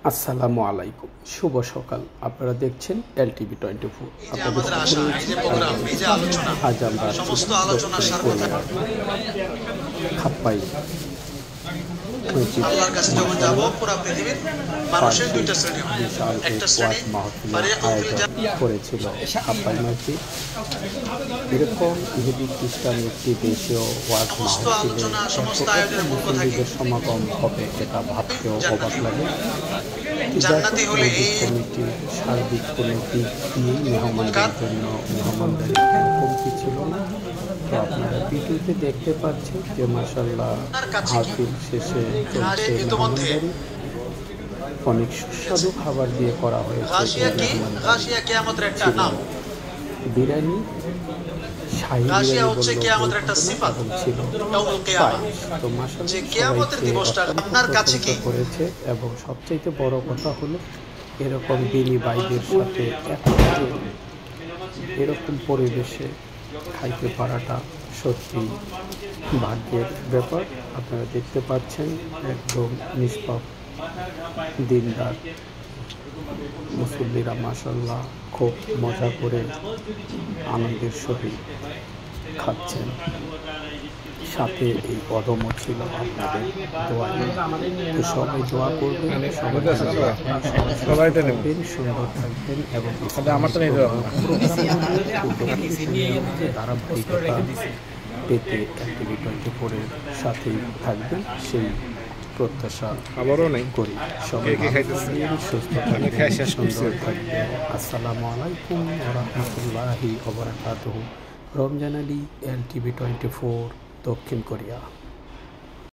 আসসালামু আলাইকুম, শুভ সকাল। আপনারা দেখছেন LTV 24। আজ আমরা খাপ্পাই আল্লাহর কাছে যখন যাব পুরো পৃথিবীর মানুষের দুইটা শ্রেণী হয়, একটা শ্রেণী করেছিল খাপ্পাই মসজিদ। এরকম ইহুদি খ্রিস্টান একটি দেশীয় ওয়াজ মাহফিলের সমাগম হবে, এটা ভাবতেও অবাক লাগে। জান্নাতি হলে এই কমিটির সার্বিক কোনো দিক দিয়েই মেহমানদের জন্য মেহমানদারি কমতি ছিল না। তো আপনারা ভিডিওতে দেখতে পাচ্ছেন যে মাশাআল্লাহ মাহফিল শেষে চলছে মেহমানদারি। অনেক সুস্বাদু খাবার দিয়ে করা হয়েছে। বিরিয়ানি, শাহী বিরিয়ানি করেছে। এবং সবচেয়ে বড় কথা হলো এরকম দিনী ভাইদের সাথে এরকম পরিবেশে খাইতে পারাটা সত্যি ভাগ্যের ব্যাপার। আপনারা দেখতে পাচ্ছেন একদম নিষ্পাপ দিনদার মুসল্লিরা মাশাআল্লাহ খুব মজা করে আনন্দের সহিত খাচ্ছেন। সাথে এই কদমও ছিল আপনাদের দোয়া। তো সবাই দোয়া করবেন, সবাই থাকবেন, সুন্দর থাকবেন এবং ধারাবাহিকতা পেতে LTV 24-এর সাথেই থাকবেন, সেই প্রত্যাশা করি। সবাই সুস্থ থাকবেন, সুন্দর থাকবেন। আসসালামু আলাইকুম ওয়া রাহমাতুল্লাহি ওয়া বারাকাতুহু। রমজান আলী, LTV 24, দক্ষিণ কোরিয়া।